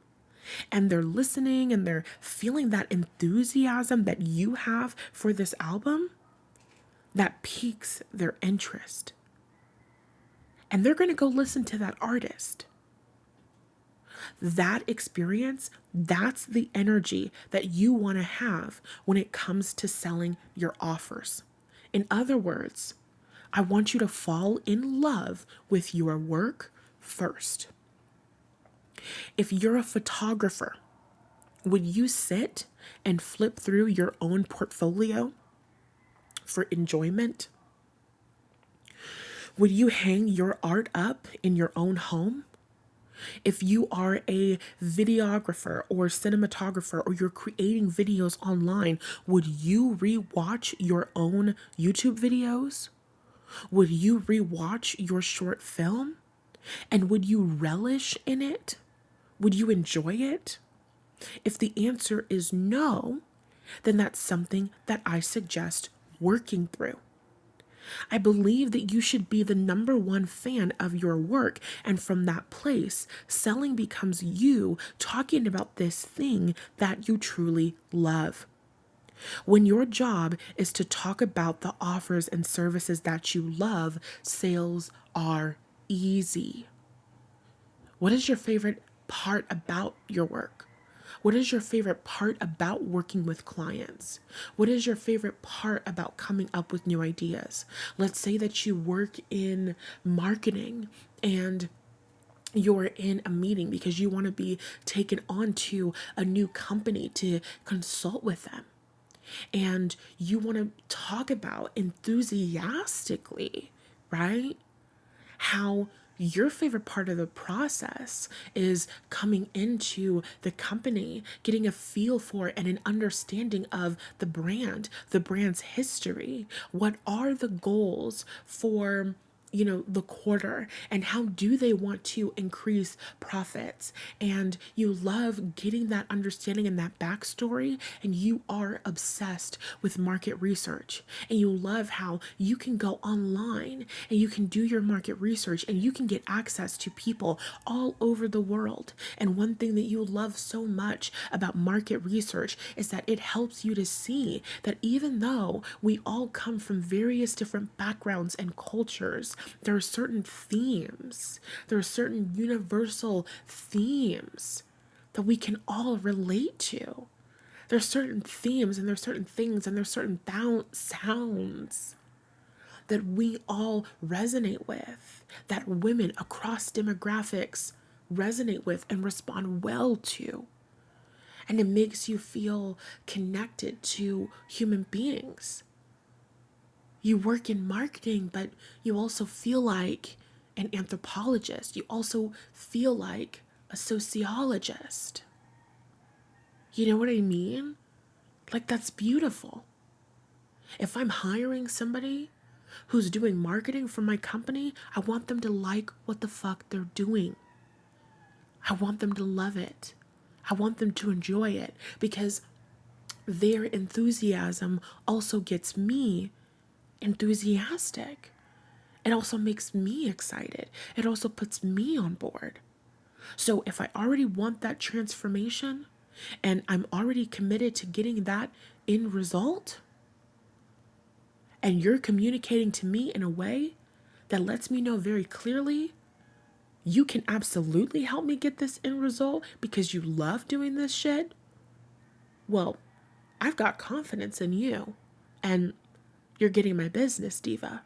Speaker 1: and they're listening and they're feeling that enthusiasm that you have for this album, that piques their interest. And they're going to go listen to that artist. That experience, that's the energy that you want to have when it comes to selling your offers. In other words, I want you to fall in love with your work first. If you're a photographer, would you sit and flip through your own portfolio for enjoyment? Would you hang your art up in your own home? If you are a videographer or cinematographer or you're creating videos online, would you rewatch your own YouTube videos? Would you rewatch your short film? And would you relish in it? Would you enjoy it? If the answer is no, then that's something that I suggest working through. I believe that you should be the number one fan of your work. And from that place, selling becomes you talking about this thing that you truly love. When your job is to talk about the offers and services that you love, sales are easy. What is your favorite part about your work? What is your favorite part about working with clients? What is your favorite part about coming up with new ideas? Let's say that you work in marketing and you're in a meeting because you want to be taken on to a new company to consult with them. And you want to talk about enthusiastically, right? How your favorite part of the process is coming into the company, getting a feel for and an understanding of the brand, the brand's history. What are the goals for the quarter, and how do they want to increase profits? And you love getting that understanding and that backstory, and you are obsessed with market research, and you love how you can go online and you can do your market research and you can get access to people all over the world. And one thing that you love so much about market research is that it helps you to see that even though we all come from various different backgrounds and cultures, there are certain themes, there are certain universal themes that we can all relate to. There's certain themes and there's certain things and there's certain sounds that we all resonate with, that women across demographics resonate with and respond well to. And it makes you feel connected to human beings. You work in marketing, but you also feel like an anthropologist. You also feel like a sociologist. You know what I mean? Like, that's beautiful. If I'm hiring somebody who's doing marketing for my company, I want them to like what the fuck they're doing. I want them to love it. I want them to enjoy it, because their enthusiasm also gets me enthusiastic. It also makes me excited. It also puts me on board. So if I already want that transformation and I'm already committed to getting that end result, and you're communicating to me in a way that lets me know very clearly you can absolutely help me get this end result because you love doing this shit, well, I've got confidence in you, and you're getting my business, diva.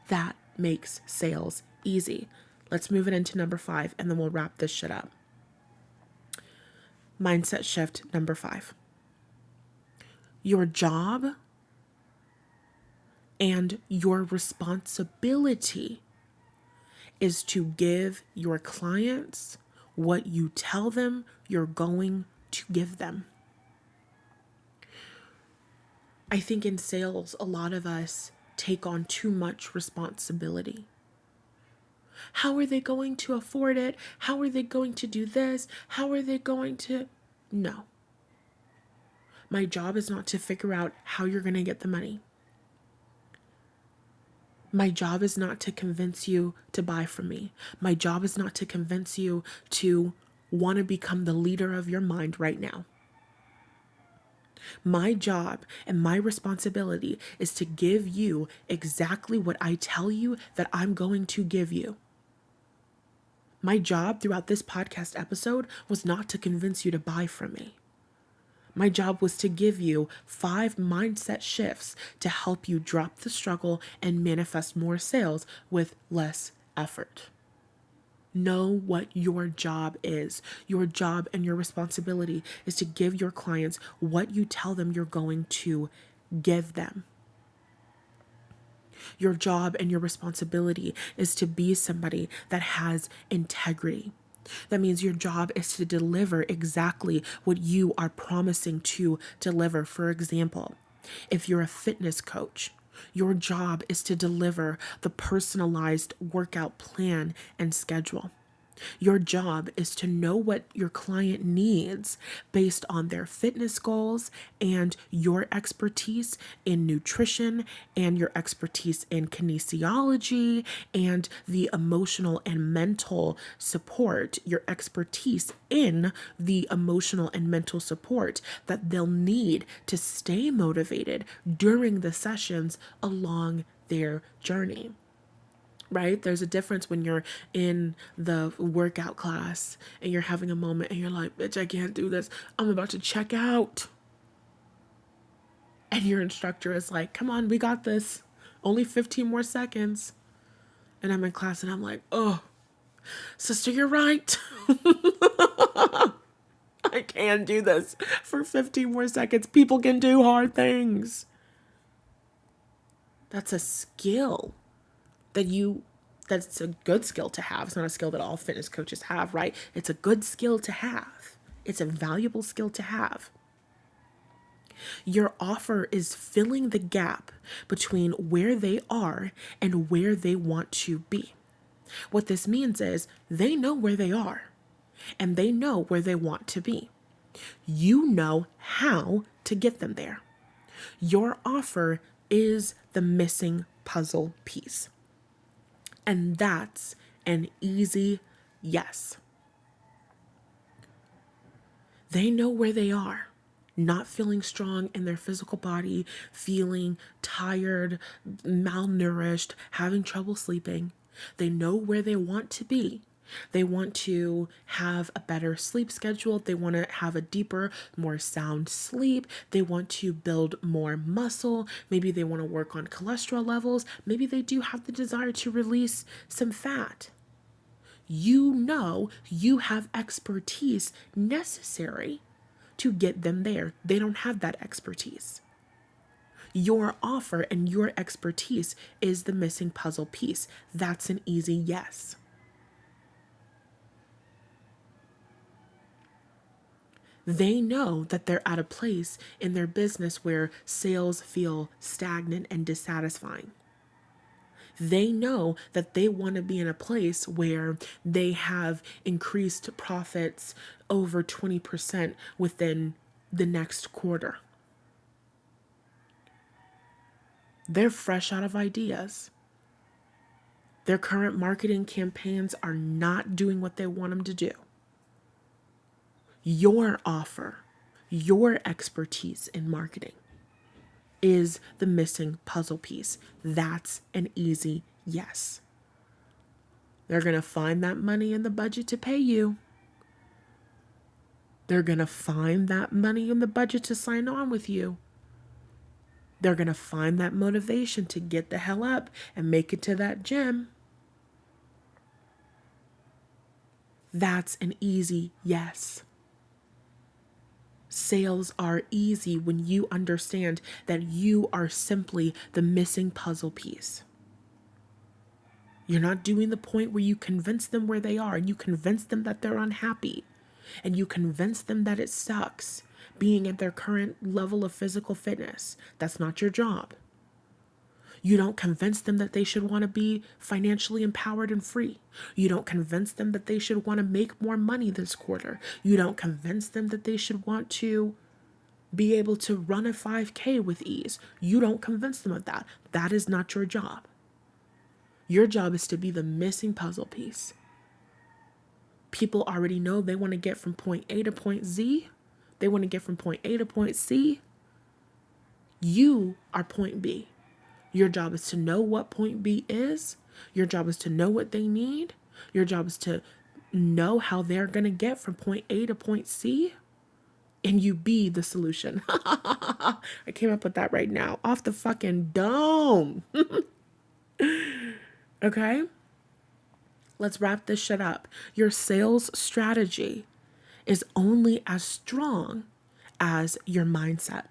Speaker 1: That makes sales easy. Let's move it into number 5, and then we'll wrap this shit up. Mindset shift number 5. Your job and your responsibility is to give your clients what you tell them you're going to give them. I think in sales, a lot of us take on too much responsibility. How are they going to afford it? How are they going to do this? How are they going to... No. My job is not to figure out how you're going to get the money. My job is not to convince you to buy from me. My job is not to convince you to want to become the leader of your mind right now. My job and my responsibility is to give you exactly what I tell you that I'm going to give you. My job throughout this podcast episode was not to convince you to buy from me. My job was to give you 5 mindset shifts to help you drop the struggle and manifest more sales with less effort. Know what your job is. Your job and your responsibility is to give your clients what you tell them you're going to give them. Your job and your responsibility is to be somebody that has integrity. That means your job is to deliver exactly what you are promising to deliver. For example, if you're a fitness coach, your job is to deliver the personalized workout plan and schedule. Your job is to know what your client needs based on their fitness goals and your expertise in nutrition and your expertise in kinesiology and the emotional and mental support, your expertise in the emotional and mental support that they'll need to stay motivated during the sessions along their journey. Right? There's a difference when you're in the workout class and you're having a moment and you're like, bitch, I can't do this. I'm about to check out. And your instructor is like, come on, we got this. Only 15 more seconds. And I'm in class and I'm like, oh, sister, you're right. I can do this for 15 more seconds. People can do hard things. That's a skill that's a good skill to have. It's not a skill that all fitness coaches have, right? It's a good skill to have. It's a valuable skill to have. Your offer is filling the gap between where they are and where they want to be. What this means is they know where they are and they know where they want to be. You know how to get them there. Your offer is the missing puzzle piece. And that's an easy yes. They know where they are, not feeling strong in their physical body, feeling tired, malnourished, having trouble sleeping. They know where they want to be. They want to have a better sleep schedule. They want to have a deeper, more sound sleep. They want to build more muscle. Maybe they want to work on cholesterol levels. Maybe they do have the desire to release some fat. You know you have expertise necessary to get them there. They don't have that expertise. Your offer and your expertise is the missing puzzle piece. That's an easy yes. They know that they're at a place in their business where sales feel stagnant and dissatisfying. They know that they want to be in a place where they have increased profits over 20% within the next quarter. They're fresh out of ideas. Their current marketing campaigns are not doing what they want them to do. Your offer, your expertise in marketing is the missing puzzle piece. That's an easy yes. They're going to find that money in the budget to pay you. They're going to find that money in the budget to sign on with you. They're going to find that motivation to get the hell up and make it to that gym. That's an easy yes. Sales are easy when you understand that you are simply the missing puzzle piece. You're not doing the point where you convince them where they are and you convince them that they're unhappy and you convince them that it sucks being at their current level of physical fitness. That's not your job. You don't convince them that they should want to be financially empowered and free. You don't convince them that they should want to make more money this quarter. You don't convince them that they should want to be able to run a 5K with ease. You don't convince them of that. That is not your job. Your job is to be the missing puzzle piece. People already know they want to get from point A to point Z. They want to get from point A to point C. You are point B. Your job is to know what point B is. Your job is to know what they need. Your job is to know how they're going to get from point A to point C. And you be the solution. I came up with that right now. Off the fucking dome. Okay? Let's wrap this shit up. Your sales strategy is only as strong as your mindset.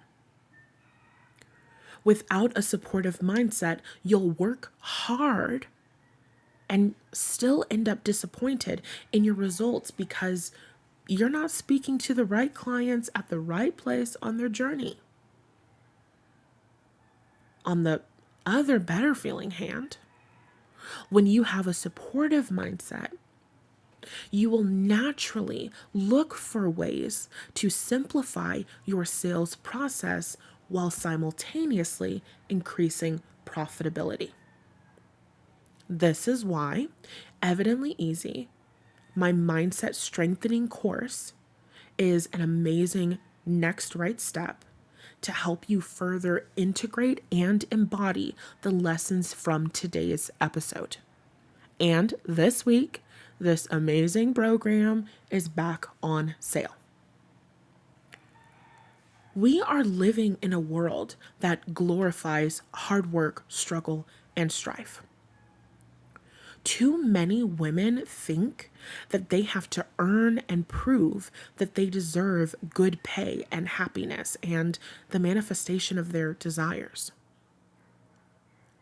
Speaker 1: Without a supportive mindset, you'll work hard and still end up disappointed in your results because you're not speaking to the right clients at the right place on their journey. On the other better feeling hand, when you have a supportive mindset, you will naturally look for ways to simplify your sales process while simultaneously increasing profitability. This is why Evidently Easy, my mindset strengthening course, is an amazing next right step to help you further integrate and embody the lessons from today's episode. And this week, this amazing program is back on sale. We are living in a world that glorifies hard work, struggle, and strife. Too many women think that they have to earn and prove that they deserve good pay and happiness and the manifestation of their desires.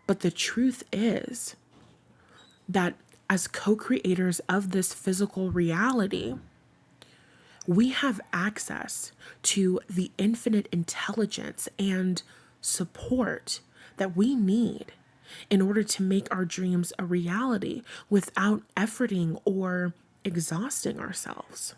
Speaker 1: But the truth is that as co-creators of this physical reality, we have access to the infinite intelligence and support that we need in order to make our dreams a reality without efforting or exhausting ourselves.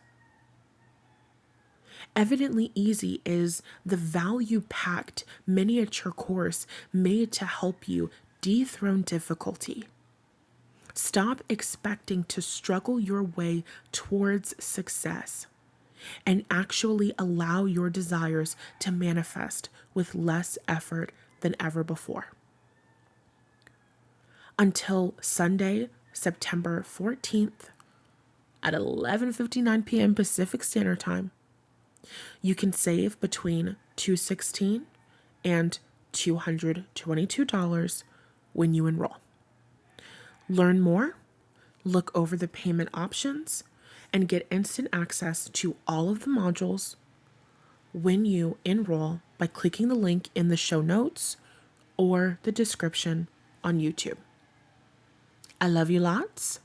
Speaker 1: Evidently Easy is the value-packed miniature course made to help you dethrone difficulty. Stop expecting to struggle your way towards success and actually allow your desires to manifest with less effort than ever before. Until Sunday, September 14th at 11:59 p.m. Pacific Standard Time, you can save between $216 and $222 when you enroll. Learn more, look over the payment options, and get instant access to all of the modules when you enroll by clicking the link in the show notes or the description on YouTube. I love you lots.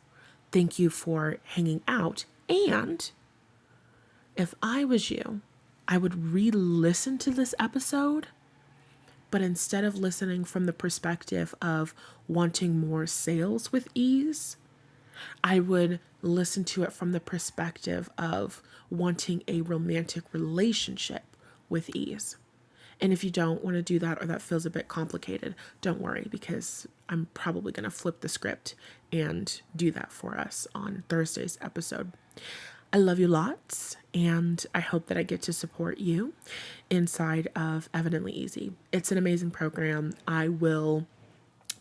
Speaker 1: Thank you for hanging out. And if I was you, I would re-listen to this episode, but instead of listening from the perspective of wanting more sales with ease, I would listen to it from the perspective of wanting a romantic relationship with ease. And if you don't want to do that or that feels a bit complicated, don't worry, because I'm probably going to flip the script and do that for us on Thursday's episode. I love you lots, and I hope that I get to support you inside of Evidently Easy. It's an amazing program. I will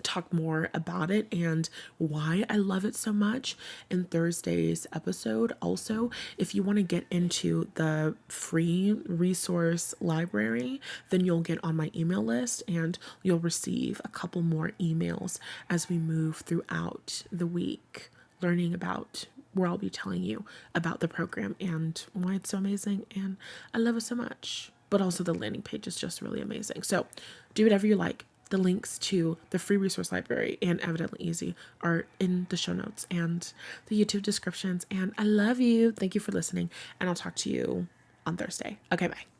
Speaker 1: talk more about it and why I love it so much in Thursday's episode. Also, if you want to get into the free resource library, then you'll get on my email list and you'll receive a couple more emails as we move throughout the week, learning about where I'll be telling you about the program and why it's so amazing and I love it so much. But also the landing page is just really amazing. So do whatever you like. The links to the free resource library and Evidently Easy are in the show notes and the YouTube descriptions. And I love you. Thank you for listening. And I'll talk to you on Thursday. Okay, bye.